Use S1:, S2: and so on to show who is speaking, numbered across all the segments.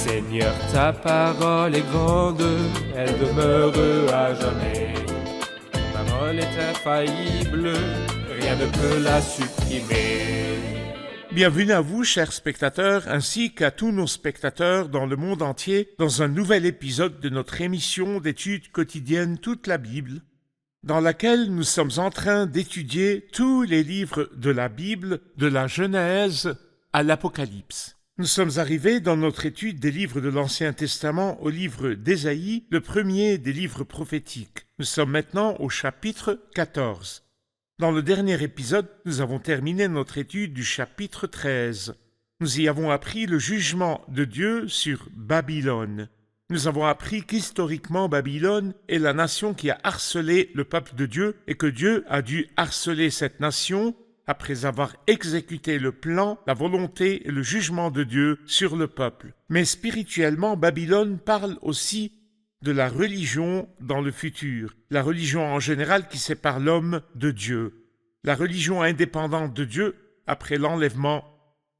S1: Seigneur, ta parole est grande, elle demeure à jamais. Ta parole est infaillible, rien ne peut la supprimer.
S2: Bienvenue à vous, chers spectateurs, ainsi qu'à tous nos spectateurs dans le monde entier, dans un nouvel épisode de notre émission d'études quotidiennes Toute la Bible, dans laquelle nous sommes en train d'étudier tous les livres de la Bible, de la Genèse à l'Apocalypse. Nous sommes arrivés dans notre étude des livres de l'Ancien Testament au livre d'Ésaïe, le premier des livres prophétiques. Nous sommes maintenant au chapitre 14. Dans le dernier épisode, nous avons terminé notre étude du chapitre 13. Nous y avons appris le jugement de Dieu sur Babylone. Nous avons appris qu'historiquement Babylone est la nation qui a harcelé le peuple de Dieu et que Dieu a dû harceler cette nation après avoir exécuté le plan, la volonté et le jugement de Dieu sur le peuple. Mais spirituellement, Babylone parle aussi de la religion dans le futur, la religion en général qui sépare l'homme de Dieu, la religion indépendante de Dieu après l'enlèvement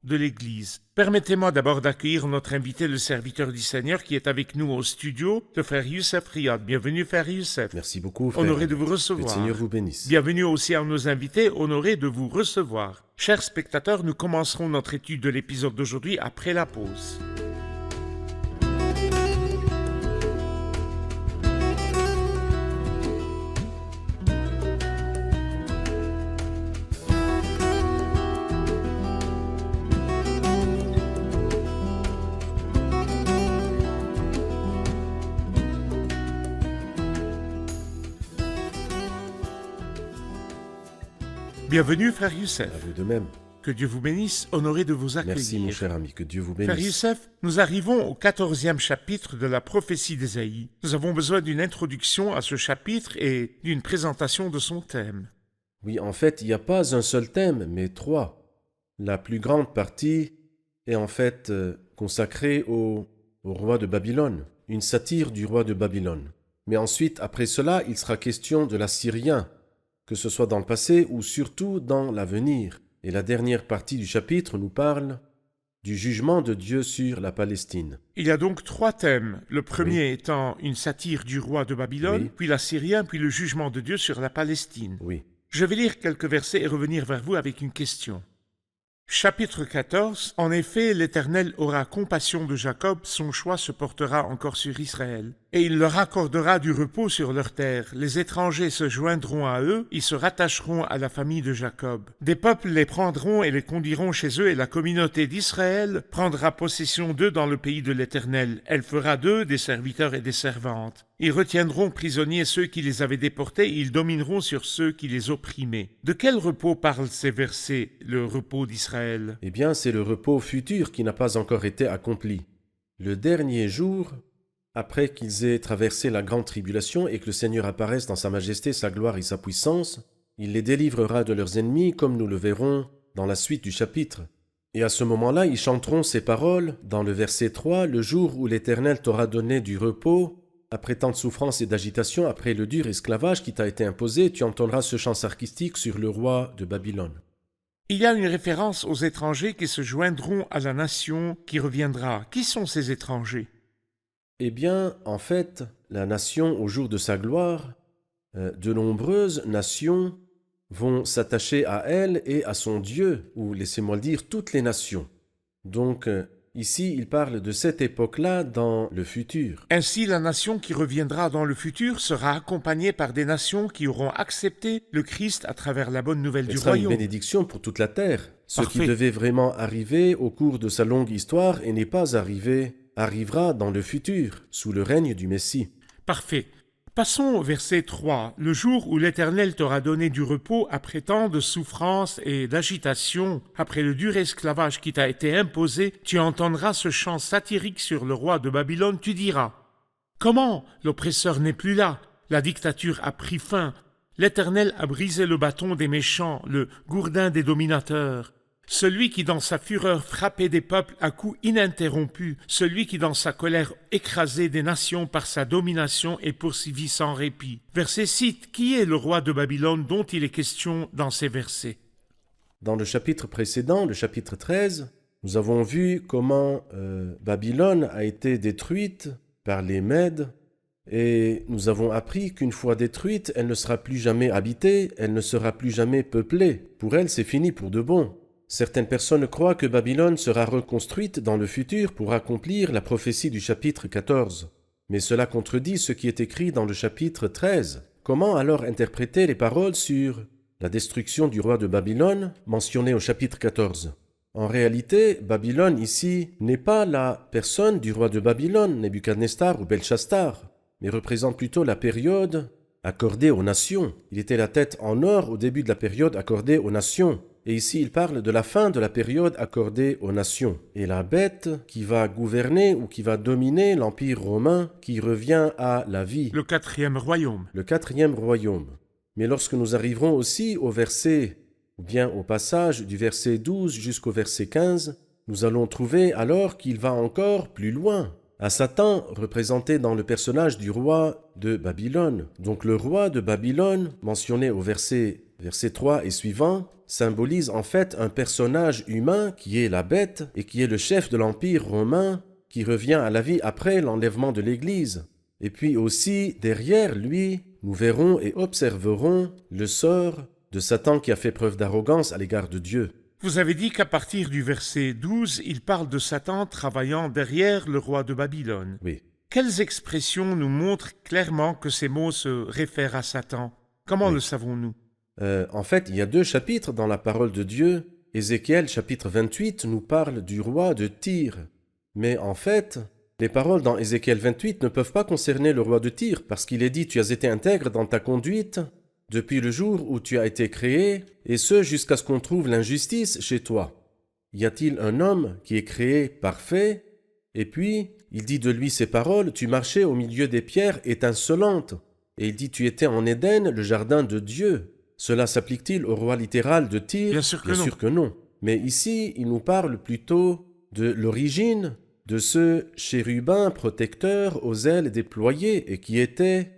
S2: de l'Église. Permettez-moi d'abord d'accueillir notre invité, le serviteur du Seigneur, qui est avec nous au studio, le frère Youssef Riyad. Bienvenue, frère Youssef.
S3: Merci beaucoup, frère.
S2: Honoré de vous recevoir.
S3: Que le Seigneur vous bénisse.
S2: Bienvenue aussi à nos invités, honorés de vous recevoir. Chers spectateurs, nous commencerons notre étude de l'épisode d'aujourd'hui après la pause. Bienvenue, frère Youssef.
S3: À vous de même.
S2: Que Dieu vous bénisse, honoré de vous accueillir.
S3: Merci, mon cher ami. Que Dieu vous
S2: Frère
S3: bénisse.
S2: Youssef, nous arrivons au 14e chapitre de la prophétie d'Ésaïe. Nous avons besoin d'une introduction à ce chapitre et d'une présentation de son thème.
S3: Oui, en fait, il n'y a pas un seul thème, mais trois. La plus grande partie est en fait consacrée au roi de Babylone, une satire du roi de Babylone. Mais ensuite, après cela, il sera question de l'Assyrien, que ce soit dans le passé ou surtout dans l'avenir. Et la dernière partie du chapitre nous parle du jugement de Dieu sur la Palestine.
S2: Il y a donc trois thèmes. Le premier étant une satire du roi de Babylone,
S3: Oui.
S2: puis l'Assyrien, puis le jugement de Dieu sur la Palestine.
S3: Oui.
S2: Je vais lire quelques versets et revenir vers vous avec une question. Chapitre 14. En effet, l'Éternel aura compassion de Jacob, son choix se portera encore sur Israël. Et il leur accordera du repos sur leur terre. Les étrangers se joindront à eux, ils se rattacheront à la famille de Jacob. Des peuples les prendront et les conduiront chez eux, et la communauté d'Israël prendra possession d'eux dans le pays de l'Éternel. Elle fera d'eux des serviteurs et des servantes. Ils retiendront prisonniers ceux qui les avaient déportés, et ils domineront sur ceux qui les opprimaient. De quel repos parlent ces versets, le repos d'Israël?
S3: Eh bien, c'est le repos futur qui n'a pas encore été accompli. Le dernier jour, après qu'ils aient traversé la grande tribulation et que le Seigneur apparaisse dans sa majesté, sa gloire et sa puissance, il les délivrera de leurs ennemis, comme nous le verrons dans la suite du chapitre. Et à ce moment-là, ils chanteront ces paroles dans le verset 3, « Le jour où l'Éternel t'aura donné du repos, après tant de souffrance et d'agitation, après le dur esclavage qui t'a été imposé, tu entendras ce chant sarcastique sur le roi de Babylone. »
S2: Il y a une référence aux étrangers qui se joindront à la nation qui reviendra. Qui sont ces étrangers?
S3: Eh bien, en fait, la nation, au jour de sa gloire, de nombreuses nations vont s'attacher à elle et à son Dieu, ou laissez-moi le dire, toutes les nations. Donc, ici, il parle de cette époque-là dans le futur.
S2: Ainsi, la nation qui reviendra dans le futur sera accompagnée par des nations qui auront accepté le Christ à travers la bonne nouvelle
S3: Ce
S2: du
S3: sera une
S2: royaume.
S3: bénédiction pour toute la terre. Ce
S2: Parfait.
S3: qui devait vraiment arriver au cours de sa longue histoire et n'est pas arrivé, arrivera dans le futur, sous le règne du Messie.
S2: Parfait. Passons au verset 3. Le jour où l'Éternel t'aura donné du repos après tant de souffrance et d'agitation, après le dur esclavage qui t'a été imposé, tu entendras ce chant satirique sur le roi de Babylone, tu diras « Comment? L'oppresseur n'est plus là, la dictature a pris fin, l'Éternel a brisé le bâton des méchants, le gourdin des dominateurs. » Celui qui dans sa fureur frappait des peuples à coups ininterrompus, celui qui dans sa colère écrasait des nations par sa domination et poursuivit sans répit. Verset 6. Qui est le roi de Babylone dont il est question dans ces versets?
S3: Dans le chapitre précédent, le chapitre 13, Nous avons vu comment Babylone a été détruite par les Mèdes, et nous avons appris qu'une fois détruite, elle ne sera plus jamais habitée, elle ne sera plus jamais peuplée. Pour elle, c'est fini pour de bon. Certaines personnes croient que Babylone sera reconstruite dans le futur pour accomplir la prophétie du chapitre 14. Mais cela contredit ce qui est écrit dans le chapitre 13. Comment alors interpréter les paroles sur la destruction du roi de Babylone mentionnées au chapitre 14 ? En réalité, Babylone ici n'est pas la personne du roi de Babylone, Nebuchadnezzar ou Belchassar, mais représente plutôt la période accordée aux nations. Il était la tête en or au début de la période accordée aux nations. Et ici, il parle de la fin de la période accordée aux nations. Et la bête qui va gouverner ou qui va dominer l'Empire romain qui revient à la vie.
S2: Le 4e royaume.
S3: Le 4e royaume. Mais lorsque nous arriverons aussi au verset, ou bien au passage du verset 12 jusqu'au verset 15, nous allons trouver alors qu'il va encore plus loin. À Satan, représenté dans le personnage du roi de Babylone. Donc le roi de Babylone, mentionné au verset 3 et suivant, symbolise en fait un personnage humain qui est la bête et qui est le chef de l'Empire romain qui revient à la vie après l'enlèvement de l'Église. Et puis aussi, derrière lui, nous verrons et observerons le sort de Satan qui a fait preuve d'arrogance à l'égard de Dieu.
S2: Vous avez dit qu'à partir du verset 12, il parle de Satan travaillant derrière le roi de Babylone.
S3: Oui.
S2: Quelles expressions nous montrent clairement que ces mots se réfèrent à Satan? Comment le savons-nous?
S3: En fait, il y a 2 chapitres dans la parole de Dieu. Ézéchiel, chapitre 28, nous parle du roi de Tyr. Mais en fait, les paroles dans Ézéchiel 28 ne peuvent pas concerner le roi de Tyr, parce qu'il est dit « Tu as été intègre dans ta conduite depuis le jour où tu as été créé, et ce jusqu'à ce qu'on trouve l'injustice chez toi. Y a-t-il un homme qui est créé parfait? Et puis, il dit de lui ces paroles « Tu marchais au milieu des pierres étincelantes. » Et il dit « Tu étais en Éden, le jardin de Dieu. » Cela s'applique-t-il au roi littéral de Tyr?
S2: Bien sûr
S3: que non. Mais ici, il nous parle plutôt de l'origine de ce chérubin protecteur aux ailes déployées et qui était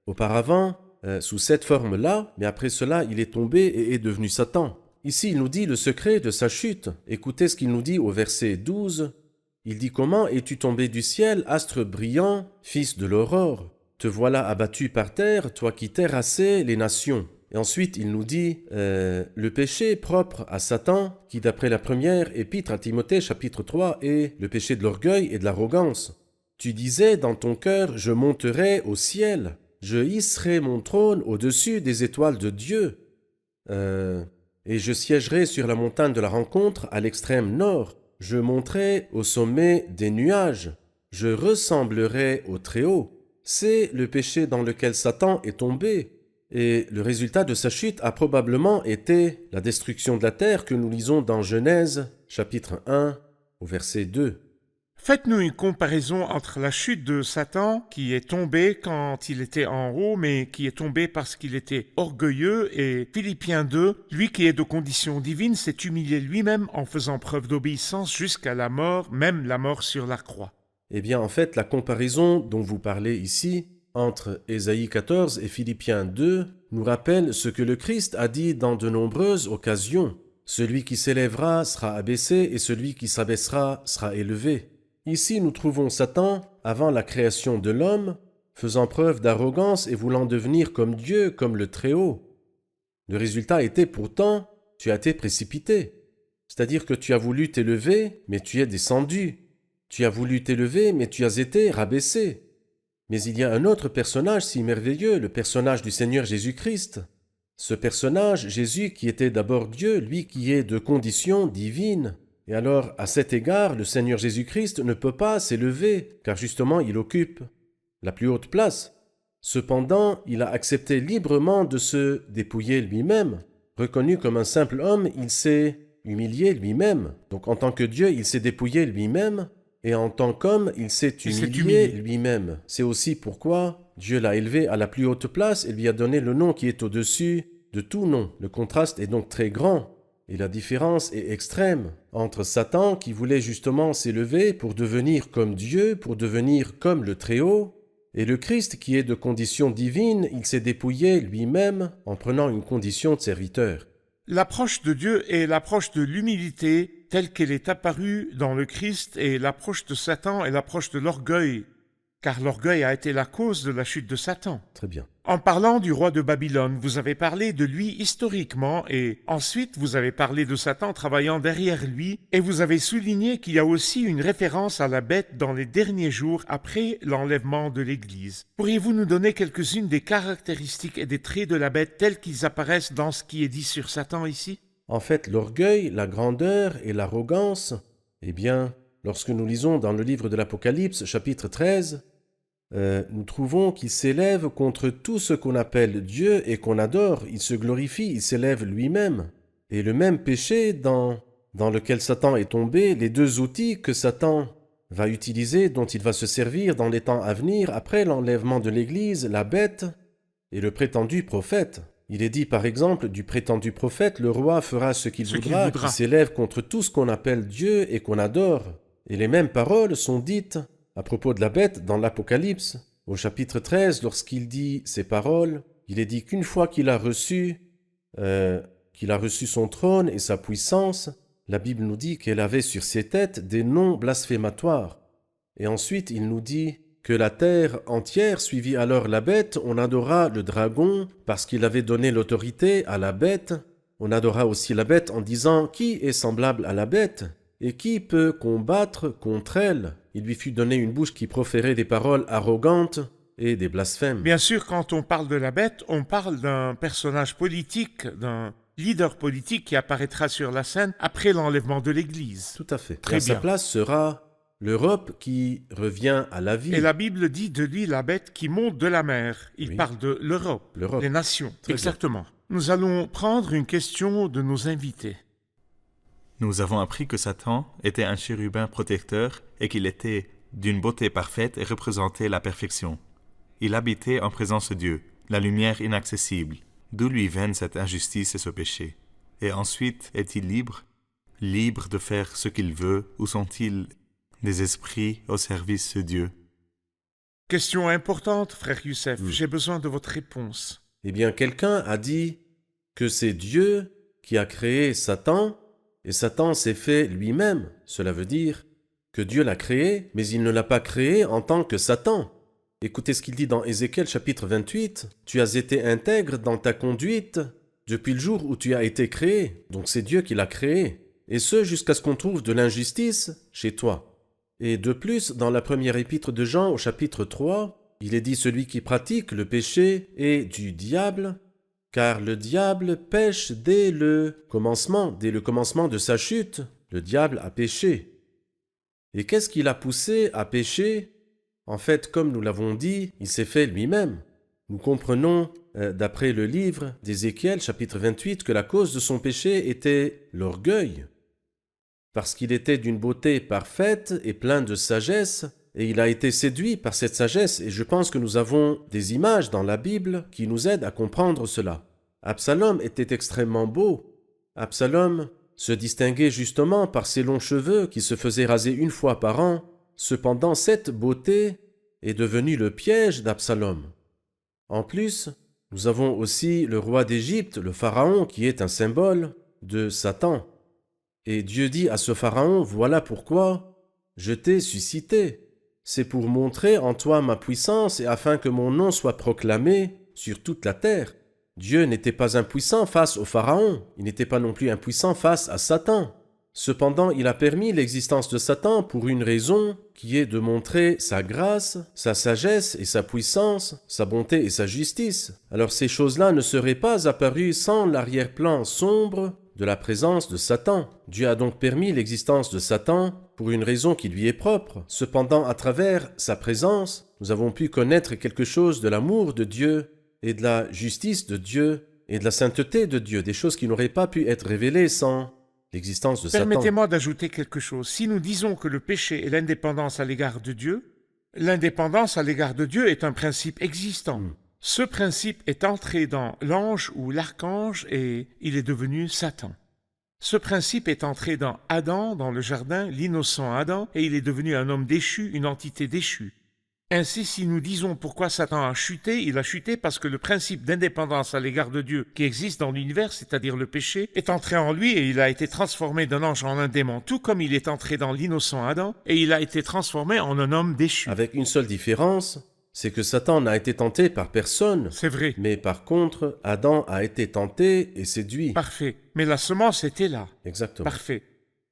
S3: auparavant sous cette forme-là, mais après cela, il est tombé et est devenu Satan. Ici, il nous dit le secret de sa chute. Écoutez ce qu'il nous dit au verset 12. Il dit « Comment es-tu tombé du ciel, astre brillant, fils de l'aurore ? Te voilà abattu par terre, toi qui terrassais les nations. » Et ensuite, il nous dit le péché propre à Satan, qui d'après la première épître à Timothée, chapitre 3, est le péché de l'orgueil et de l'arrogance. Tu disais dans ton cœur, je monterai au ciel, je hisserai mon trône au-dessus des étoiles de Dieu, et je siégerai sur la montagne de la rencontre à l'extrême nord. Je monterai au sommet des nuages, je ressemblerai au Très-Haut. C'est le péché dans lequel Satan est tombé. Et le résultat de sa chute a probablement été la destruction de la terre que nous lisons dans Genèse, chapitre 1, au verset 2.
S2: Faites-nous une comparaison entre la chute de Satan, qui est tombé quand il était en haut, mais qui est tombé parce qu'il était orgueilleux, et Philippiens 2, lui qui est de condition divine, s'est humilié lui-même en faisant preuve d'obéissance jusqu'à la mort, même la mort sur la croix.
S3: Eh bien, en fait, la comparaison dont vous parlez ici, entre Ésaïe 14 et Philippiens 2, nous rappelle ce que le Christ a dit dans de nombreuses occasions. Celui qui s'élèvera sera abaissé et celui qui s'abaissera sera élevé. Ici, nous trouvons Satan, avant la création de l'homme, faisant preuve d'arrogance et voulant devenir comme Dieu, comme le Très-Haut. Le résultat était pourtant, tu as été précipité. C'est-à-dire que tu as voulu t'élever, mais tu es descendu. Tu as voulu t'élever, mais tu as été rabaissé. Mais il y a un autre personnage si merveilleux, le personnage du Seigneur Jésus-Christ. Ce personnage, Jésus, qui était d'abord Dieu, lui qui est de condition divine. Et alors, à cet égard, le Seigneur Jésus-Christ ne peut pas s'élever, car justement, il occupe la plus haute place. Cependant, il a accepté librement de se dépouiller lui-même. Reconnu comme un simple homme, il s'est humilié lui-même. Donc, en tant que Dieu, il s'est dépouillé lui-même. Et en tant qu'homme, il s'est humilié lui-même. C'est aussi pourquoi Dieu l'a élevé à la plus haute place et lui a donné le nom qui est au-dessus de tout nom. Le contraste est donc très grand et la différence est extrême entre Satan qui voulait justement s'élever pour devenir comme Dieu, pour devenir comme le Très-Haut, et le Christ qui est de condition divine, il s'est dépouillé lui-même en prenant une condition de serviteur.
S2: L'approche de Dieu est l'approche de l'humilité, telle qu'elle est apparue dans le Christ est l'approche de Satan et l'approche de l'orgueil, car l'orgueil a été la cause de la chute de Satan.
S3: Très bien.
S2: En parlant du roi de Babylone, vous avez parlé de lui historiquement et ensuite vous avez parlé de Satan travaillant derrière lui et vous avez souligné qu'il y a aussi une référence à la bête dans les derniers jours après l'enlèvement de l'Église. Pourriez-vous nous donner quelques-unes des caractéristiques et des traits de la bête tels qu'ils apparaissent dans ce qui est dit sur Satan ici?
S3: En fait, l'orgueil, la grandeur et l'arrogance, eh bien, lorsque nous lisons dans le livre de l'Apocalypse, chapitre 13, nous trouvons qu'il s'élève contre tout ce qu'on appelle Dieu et qu'on adore. Il se glorifie, il s'élève lui-même. Et le même péché dans lequel Satan est tombé, les deux outils que Satan va utiliser, dont il va se servir dans les temps à venir, après l'enlèvement de l'Église, la bête et le prétendu prophète. Il est dit par exemple du prétendu prophète, le roi fera ce qu'il voudra, qui s'élève contre tout ce qu'on appelle Dieu et qu'on adore. Et les mêmes paroles sont dites à propos de la bête dans l'Apocalypse. Au chapitre 13, lorsqu'il dit ces paroles, il est dit qu'une fois qu'il a reçu son trône et sa puissance, la Bible nous dit qu'elle avait sur ses têtes des noms blasphématoires. Et ensuite, il nous dit que la terre entière suivit alors la bête, on adora le dragon parce qu'il avait donné l'autorité à la bête. On adora aussi la bête en disant « Qui est semblable à la bête ? Et qui peut combattre contre elle ?» Il lui fut donné une bouche qui proférait des paroles arrogantes et des blasphèmes.
S2: Bien sûr, quand on parle de la bête, on parle d'un personnage politique, d'un leader politique qui apparaîtra sur la scène après l'enlèvement de l'Église.
S3: Tout à fait.
S2: Très
S3: Et à
S2: bien.
S3: sa place sera l'Europe qui revient à la vie.
S2: Et la Bible dit de lui la bête qui monte de la mer. Il
S3: Oui.
S2: parle de l'Europe, les nations.
S3: Très
S2: Exactement. Nous allons prendre une question de nos invités.
S4: Nous avons appris que Satan était un chérubin protecteur et qu'il était d'une beauté parfaite et représentait la perfection. Il habitait en présence de Dieu, la lumière inaccessible. D'où lui viennent cette injustice et ce péché? Et ensuite, est-il libre de faire ce qu'il veut, ou sont-ils des esprits au service de Dieu?
S2: Question importante, frère Youssef. J'ai besoin de votre réponse.
S3: Eh bien, quelqu'un a dit que c'est Dieu qui a créé Satan, et Satan s'est fait lui-même. Cela veut dire que Dieu l'a créé, mais il ne l'a pas créé en tant que Satan. Écoutez ce qu'il dit dans Ézéchiel chapitre 28. « Tu as été intègre dans ta conduite depuis le jour où tu as été créé. » Donc c'est Dieu qui l'a créé. Et ce, jusqu'à ce qu'on trouve de l'injustice chez toi. Et de plus, dans la première épître de Jean au chapitre 3, il est dit « Celui qui pratique le péché est du diable, car le diable pêche dès le commencement de sa chute. Le diable a péché. » Et qu'est-ce qui l'a poussé à pécher? En fait, comme nous l'avons dit, il s'est fait lui-même. Nous comprenons, d'après le livre d'Ézéchiel, chapitre 28, que la cause de son péché était l'orgueil. Parce qu'il était d'une beauté parfaite et plein de sagesse, et il a été séduit par cette sagesse, et je pense que nous avons des images dans la Bible qui nous aident à comprendre cela. Absalom était extrêmement beau. Absalom se distinguait justement par ses longs cheveux qui se faisaient raser une fois par an. Cependant, cette beauté est devenue le piège d'Absalom. En plus, nous avons aussi le roi d'Égypte, le pharaon, qui est un symbole de Satan. Et Dieu dit à ce pharaon, « Voilà pourquoi je t'ai suscité. C'est pour montrer en toi ma puissance et afin que mon nom soit proclamé sur toute la terre. » Dieu n'était pas impuissant face au pharaon, il n'était pas non plus impuissant face à Satan. Cependant, il a permis l'existence de Satan pour une raison qui est de montrer sa grâce, sa sagesse et sa puissance, sa bonté et sa justice. Alors ces choses-là ne seraient pas apparues sans l'arrière-plan sombre de la présence de Satan. Dieu a donc permis l'existence de Satan pour une raison qui lui est propre. Cependant, à travers sa présence, nous avons pu connaître quelque chose de l'amour de Dieu et de la justice de Dieu et de la sainteté de Dieu, des choses qui n'auraient pas pu être révélées sans l'existence de Satan.
S2: Permettez-moi d'ajouter quelque chose. Si nous disons que le péché est l'indépendance à l'égard de Dieu, l'indépendance à l'égard de Dieu est un principe existant. Ce principe est entré dans l'ange ou l'archange et il est devenu Satan. Ce principe est entré dans Adam, dans le jardin, l'innocent Adam, et il est devenu un homme déchu, une entité déchue. Ainsi, si nous disons pourquoi Satan a chuté, il a chuté parce que le principe d'indépendance à l'égard de Dieu qui existe dans l'univers, c'est-à-dire le péché, est entré en lui et il a été transformé d'un ange en un démon, tout comme il est entré dans l'innocent Adam et il a été transformé en un homme déchu.
S3: Avec une seule différence, c'est que Satan n'a été tenté par personne.
S2: C'est vrai.
S3: Mais par contre, Adam a été tenté et séduit.
S2: Parfait. Mais la semence était là.
S3: Exactement.
S2: Parfait.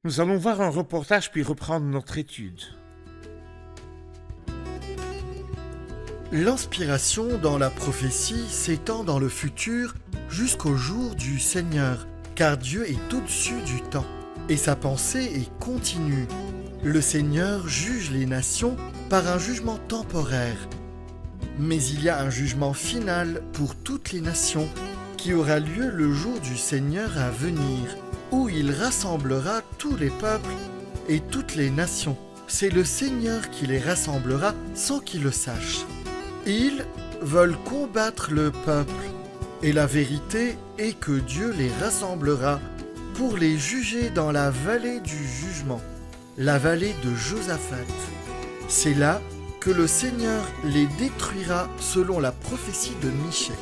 S2: Nous allons voir un reportage puis reprendre notre étude.
S5: L'inspiration dans la prophétie s'étend dans le futur jusqu'au jour du Seigneur, car Dieu est au-dessus du temps, et sa pensée est continue. Le Seigneur juge les nations par un jugement temporaire. Mais il y a un jugement final pour toutes les nations qui aura lieu le jour du Seigneur à venir, où il rassemblera tous les peuples et toutes les nations. C'est le Seigneur qui les rassemblera sans qu'ils le sachent. Ils veulent combattre le peuple, et la vérité est que Dieu les rassemblera pour les juger dans la vallée du jugement, la vallée de Josaphat. C'est là que le Seigneur les détruira selon la prophétie de Michée.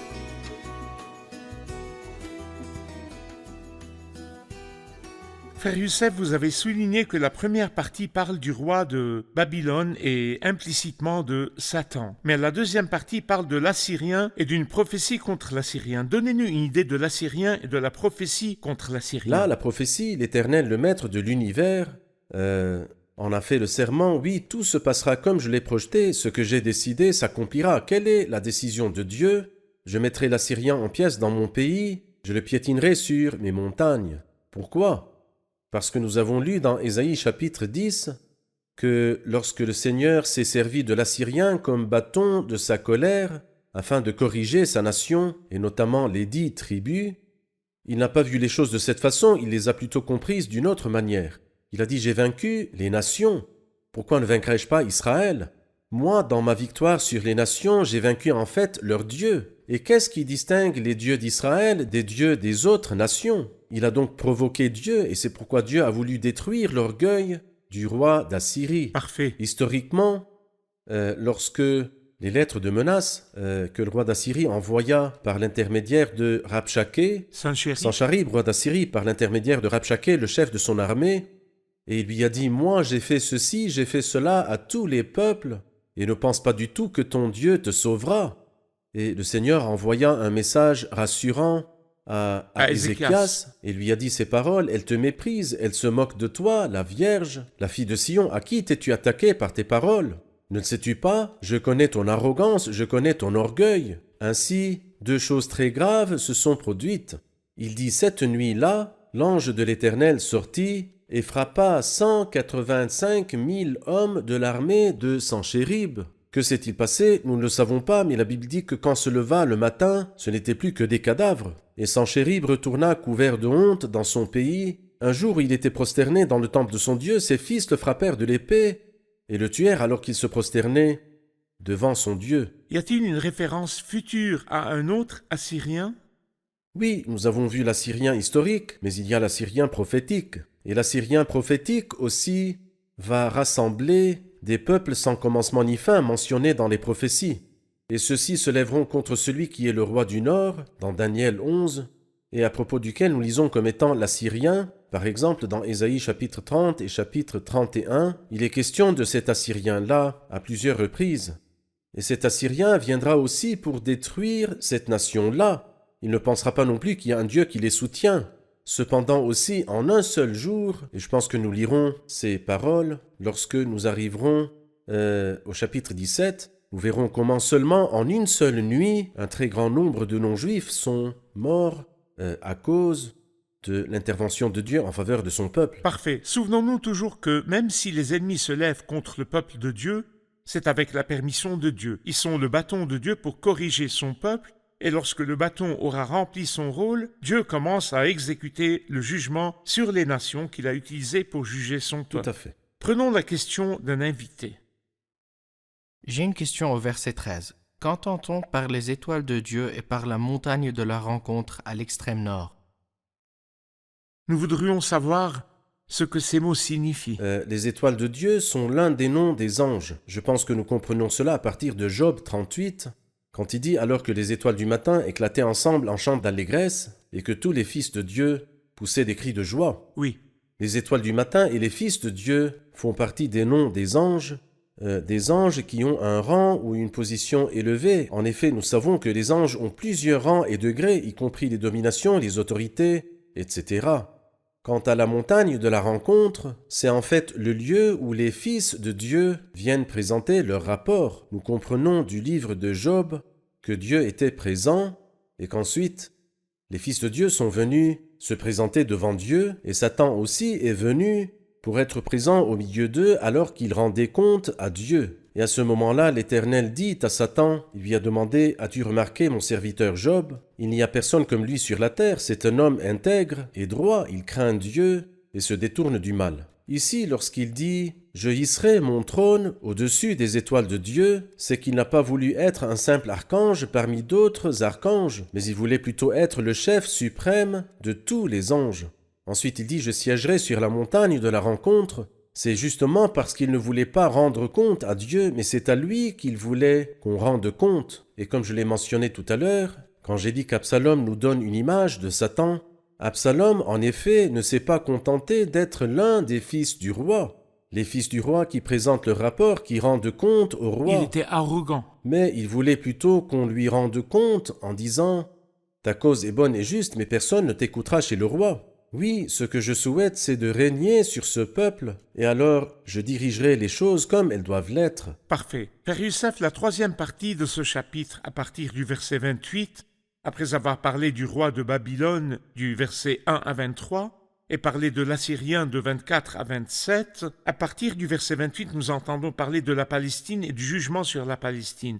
S2: Frère Youssef, vous avez souligné que la première partie parle du roi de Babylone et implicitement de Satan. Mais la deuxième partie parle de l'Assyrien et d'une prophétie contre l'Assyrien. Donnez-nous une idée de l'Assyrien et de la prophétie contre l'Assyrien.
S3: Là, la prophétie, l'Éternel, le maître de l'univers, en a fait le serment. Oui, tout se passera comme je l'ai projeté. Ce que j'ai décidé s'accomplira. Quelle est la décision de Dieu? Je mettrai l'Assyrien en pièces dans mon pays. Je le piétinerai sur mes montagnes. Pourquoi? Parce que nous avons lu dans Ésaïe chapitre 10 que lorsque le Seigneur s'est servi de l'Assyrien comme bâton de sa colère afin de corriger sa nation et notamment les 10 tribus, il n'a pas vu les choses de cette façon, il les a plutôt comprises d'une autre manière. Il a dit « J'ai vaincu les nations, pourquoi ne vaincrai-je pas Israël ? Moi, dans ma victoire sur les nations, j'ai vaincu en fait leur Dieu. Et qu'est-ce qui distingue les dieux d'Israël des dieux des autres nations ? Il a donc provoqué Dieu, et c'est pourquoi Dieu a voulu détruire l'orgueil du roi d'Assyrie.
S2: Parfait.
S3: Historiquement, lorsque les lettres de menace que le roi d'Assyrie envoya par l'intermédiaire de Rabshakeh, Sancharib, roi d'Assyrie, par l'intermédiaire de Rabshakeh, le chef de son armée, et il lui a dit « Moi, j'ai fait ceci, j'ai fait cela à tous les peuples, et ne pense pas du tout que ton Dieu te sauvera. » Et le Seigneur envoya un message rassurant à Ézéchias et lui a dit ces paroles, « Elle te méprise, elle se moque de toi, la Vierge, la fille de Sion, à qui t'es-tu attaqué par tes paroles? Ne le sais-tu pas? Je connais ton arrogance, je connais ton orgueil. » Ainsi, 2 choses très graves se sont produites. Il dit, « Cette nuit-là, l'ange de l'Éternel sortit et frappa 185 000 hommes de l'armée de Sanchérib. » Que s'est-il passé? Nous ne le savons pas, mais la Bible dit que quand se leva le matin, ce n'était plus que des cadavres. Et Sanchérib retourna couvert de honte dans son pays. Un jour où il était prosterné dans le temple de son Dieu, ses fils le frappèrent de l'épée et le tuèrent alors qu'il se prosternait devant son Dieu.
S2: Y a-t-il une référence future à un autre Assyrien?
S3: Oui, nous avons vu l'Assyrien historique, mais il y a l'Assyrien prophétique. Et l'Assyrien prophétique aussi va rassembler des peuples sans commencement ni fin mentionnés dans les prophéties. Et ceux-ci se lèveront contre celui qui est le roi du Nord, dans Daniel 11, et à propos duquel nous lisons comme étant l'Assyrien. Par exemple, dans Ésaïe chapitre 30 et chapitre 31, il est question de cet Assyrien-là à plusieurs reprises. Et cet Assyrien viendra aussi pour détruire cette nation-là. Il ne pensera pas non plus qu'il y a un Dieu qui les soutient. Cependant aussi, en un seul jour, et je pense que nous lirons ces paroles lorsque nous arriverons au chapitre 17, nous verrons comment seulement en une seule nuit, un très grand nombre de non-juifs sont morts à cause de l'intervention de Dieu en faveur de son peuple.
S2: Parfait. Souvenons-nous toujours que même si les ennemis se lèvent contre le peuple de Dieu, c'est avec la permission de Dieu. Ils sont le bâton de Dieu pour corriger son peuple. Et lorsque le bâton aura rempli son rôle, Dieu commence à exécuter le jugement sur les nations qu'il a utilisées pour juger son peuple.
S3: Tout à fait.
S2: Prenons la question d'un invité.
S6: J'ai une question au verset 13. Qu'entend-on par les étoiles de Dieu et par la montagne de la rencontre à l'extrême nord?
S2: Nous voudrions savoir ce que ces mots signifient.
S3: Les étoiles de Dieu sont l'un des noms des anges. Je pense que nous comprenons cela à partir de Job 38, quand il dit « Alors que les étoiles du matin éclataient ensemble en chant d'allégresse, et que tous les fils de Dieu poussaient des cris de joie. »
S2: Oui,
S3: Les étoiles du matin et les fils de Dieu font partie des noms des anges qui ont un rang ou une position élevée. En effet, nous savons que les anges ont plusieurs rangs et degrés, y compris les dominations, les autorités, etc. Quant à la montagne de la rencontre, c'est en fait le lieu où les fils de Dieu viennent présenter leur rapport. Nous comprenons du livre de Job que Dieu était présent et qu'ensuite, les fils de Dieu sont venus se présenter devant Dieu et Satan aussi est venu pour être présent au milieu d'eux alors qu'il rendait compte à Dieu. Et à ce moment-là, l'Éternel dit à Satan, il lui a demandé « As-tu remarqué mon serviteur Job? Il n'y a personne comme lui sur la terre, c'est un homme intègre et droit, il craint Dieu et se détourne du mal. » Ici, lorsqu'il dit « Je hisserai mon trône au-dessus des étoiles de Dieu », c'est qu'il n'a pas voulu être un simple archange parmi d'autres archanges, mais il voulait plutôt être le chef suprême de tous les anges. Ensuite, il dit « Je siégerai sur la montagne de la rencontre ». C'est justement parce qu'il ne voulait pas rendre compte à Dieu, mais c'est à lui qu'il voulait qu'on rende compte. Et comme je l'ai mentionné tout à l'heure, quand j'ai dit qu'Absalom nous donne une image de Satan, Absalom, en effet, ne s'est pas contenté d'être l'un des fils du roi. Les fils du roi qui présentent le rapport, qui rendent compte au roi.
S2: il était arrogant.
S3: Mais il voulait plutôt qu'on lui rende compte en disant « Ta cause est bonne et juste, mais personne ne t'écoutera chez le roi. » Oui, ce que je souhaite, c'est de régner sur ce peuple, et alors je dirigerai les choses comme elles doivent l'être.
S2: Parfait. Père Youssef, la troisième partie de ce chapitre, à partir du verset 28, après avoir parlé du roi de Babylone du verset 1 à 23, et parlé de l'Assyrien de 24 à 27, à partir du verset 28, nous entendons parler de la Palestine et du jugement sur la Palestine.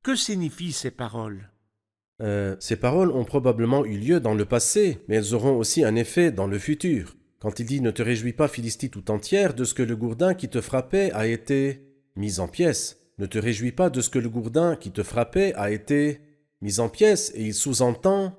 S2: Que signifient ces paroles?
S3: Ces paroles ont probablement eu lieu dans le passé, mais elles auront aussi un effet dans le futur. Quand il dit « Ne te réjouis pas, Philistie tout entière, de ce que le gourdin qui te frappait a été mis en pièces. Ne te réjouis pas de ce que le gourdin qui te frappait a été mis en pièces. » Et il sous-entend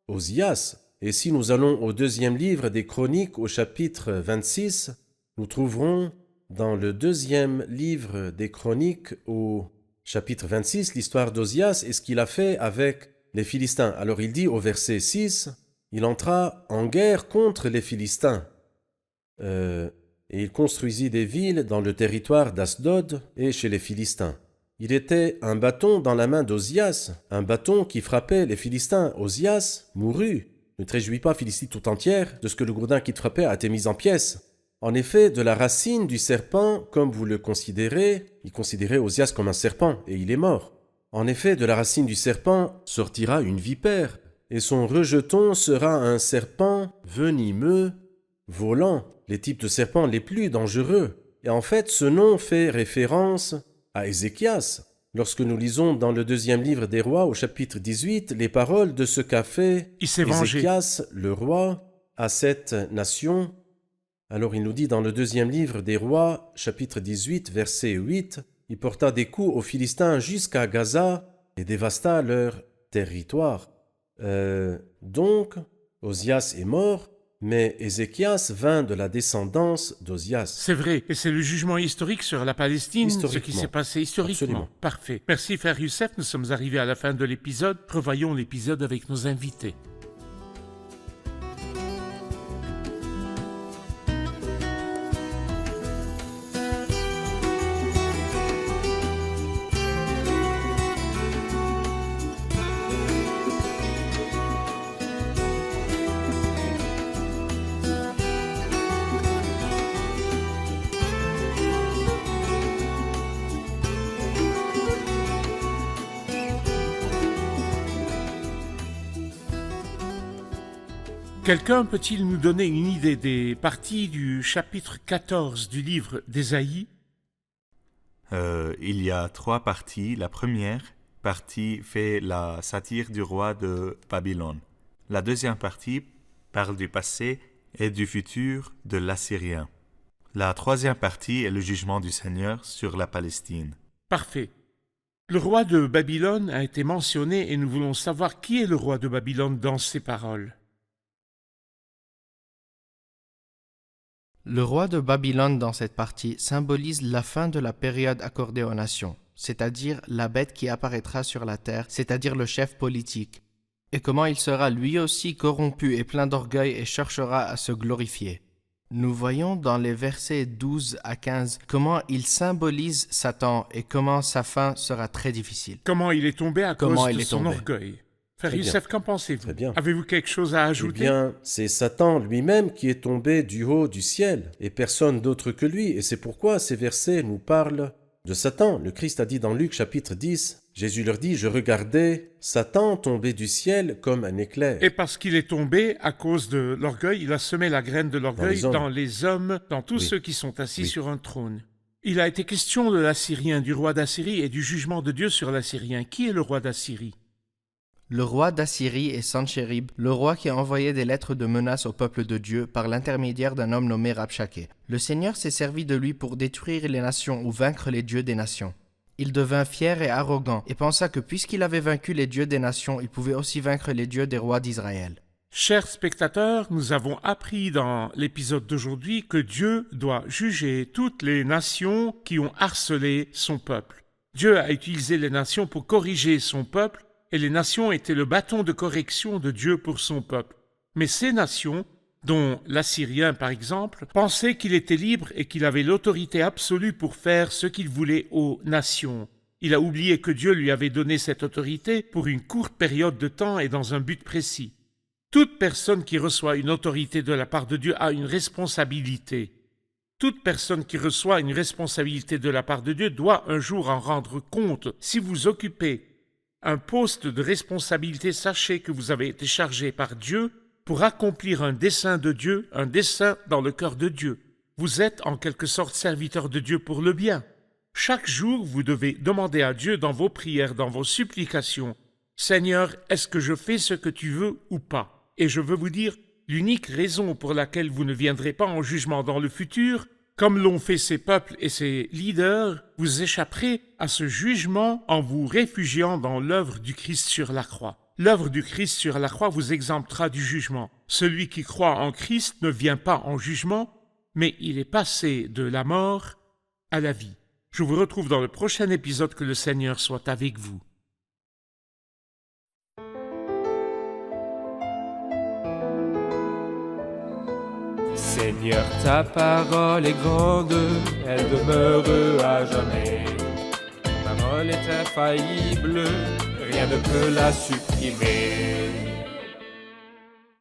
S3: Osias. Et si nous allons au deuxième livre des Chroniques, au chapitre 26, nous trouverons dans le deuxième livre des Chroniques, au chapitre 26, l'histoire d'Osias et ce qu'il a fait avec les Philistins. Alors il dit au verset 6, il entra en guerre contre les Philistins. Et il construisit des villes dans le territoire d'Asdod et chez les Philistins. Il était un bâton dans la main d'Osias, un bâton qui frappait les Philistins. Osias mourut. Ne te réjouis pas, Philistie tout entière, de ce que le gourdin qui te frappait a été mis en pièces. En effet, de la racine du serpent, comme vous le considérez, il considérait Osias comme un serpent, et il est mort. En effet, de la racine du serpent sortira une vipère, et son rejeton sera un serpent venimeux, volant, les types de serpents les plus dangereux. Et en fait, ce nom fait référence à Ézéchias. Lorsque nous lisons dans le deuxième livre des rois, au chapitre 18, les paroles de ce qu'a fait
S2: Il s'est vengé.
S3: Ézéchias, le roi, à cette nation. Alors il nous dit dans le deuxième livre des rois, chapitre 18, verset 8, « Il porta des coups aux Philistins jusqu'à Gaza et dévasta leur territoire. » Donc, Osias est mort, mais Ézéchias vint de la descendance d'Osias.
S2: C'est vrai, et c'est le jugement historique sur la Palestine, ce qui s'est passé historiquement.
S3: Absolument.
S2: Parfait. Merci Frère Youssef, nous sommes arrivés à la fin de l'épisode. Revoyons l'épisode avec nos invités. Quelqu'un peut-il nous donner une idée des parties du chapitre 14 du livre d'Ésaïe?
S4: Il y a 3 parties. La première partie fait la satire du roi de Babylone. La deuxième partie parle du passé et du futur de l'Assyrien. La troisième partie est le jugement du Seigneur sur la Palestine.
S2: Parfait. Le roi de Babylone a été mentionné et nous voulons savoir qui est le roi de Babylone dans ces paroles.
S6: Le roi de Babylone dans cette partie symbolise la fin de la période accordée aux nations, c'est-à-dire la bête qui apparaîtra sur la terre, c'est-à-dire le chef politique, et comment il sera lui aussi corrompu et plein d'orgueil et cherchera à se glorifier. Nous voyons dans les versets 12 à 15 comment il symbolise Satan et comment sa fin sera très difficile.
S2: Comment il est tombé à
S6: Comment
S2: cause
S6: il
S2: de
S6: est
S2: son
S6: tombé.
S2: orgueil. Frère
S3: Très bien.
S2: Youssef, qu'en pensez-vous?
S3: Très bien.
S2: Avez-vous quelque chose à
S3: Eh
S2: ajouter?
S3: bien, c'est Satan lui-même qui est tombé du haut du ciel, et personne d'autre que lui, et c'est pourquoi ces versets nous parlent de Satan. Le Christ a dit dans Luc chapitre 10, Jésus leur dit, « Je regardais Satan tomber du ciel comme un éclair. »
S2: Et parce qu'il est tombé à cause de l'orgueil, il a semé la graine de l'orgueil dans les hommes, dans tous
S3: Oui.
S2: ceux qui sont assis
S3: Oui.
S2: sur un trône. Il a été question de l'Assyrien, du roi d'Assyrie et du jugement de Dieu sur l'Assyrien. Qui est le roi d'Assyrie?
S6: Le roi d'Assyrie est Sanchérib, le roi qui a envoyé des lettres de menace au peuple de Dieu par l'intermédiaire d'un homme nommé Rabshakeh. Le Seigneur s'est servi de lui pour détruire les nations ou vaincre les dieux des nations. Il devint fier et arrogant et pensa que puisqu'il avait vaincu les dieux des nations, il pouvait aussi vaincre les dieux des rois d'Israël.
S2: Chers spectateurs, nous avons appris dans l'épisode d'aujourd'hui que Dieu doit juger toutes les nations qui ont harcelé son peuple. Dieu a utilisé les nations pour corriger son peuple, et les nations étaient le bâton de correction de Dieu pour son peuple. Mais ces nations, dont l'Assyrien par exemple, pensaient qu'il était libre et qu'il avait l'autorité absolue pour faire ce qu'il voulait aux nations. Il a oublié que Dieu lui avait donné cette autorité pour une courte période de temps et dans un but précis. Toute personne qui reçoit une autorité de la part de Dieu a une responsabilité. Toute personne qui reçoit une responsabilité de la part de Dieu doit un jour en rendre compte. Si vous occupez un poste de responsabilité, sachez que vous avez été chargé par Dieu pour accomplir un dessein de Dieu, un dessein dans le cœur de Dieu. Vous êtes en quelque sorte serviteur de Dieu pour le bien. Chaque jour, vous devez demander à Dieu dans vos prières, dans vos supplications, « Seigneur, est-ce que je fais ce que tu veux ou pas ?» Et je veux vous dire, l'unique raison pour laquelle vous ne viendrez pas en jugement dans le futur, comme l'ont fait ces peuples et ces leaders, vous échapperez à ce jugement en vous réfugiant dans l'œuvre du Christ sur la croix. L'œuvre du Christ sur la croix vous exemptera du jugement. Celui qui croit en Christ ne vient pas en jugement, mais il est passé de la mort à la vie. Je vous retrouve dans le prochain épisode. Que le Seigneur soit avec vous.
S1: Seigneur, ta parole est grande, elle demeure à jamais. Ta parole est infaillible, rien ne peut la supprimer.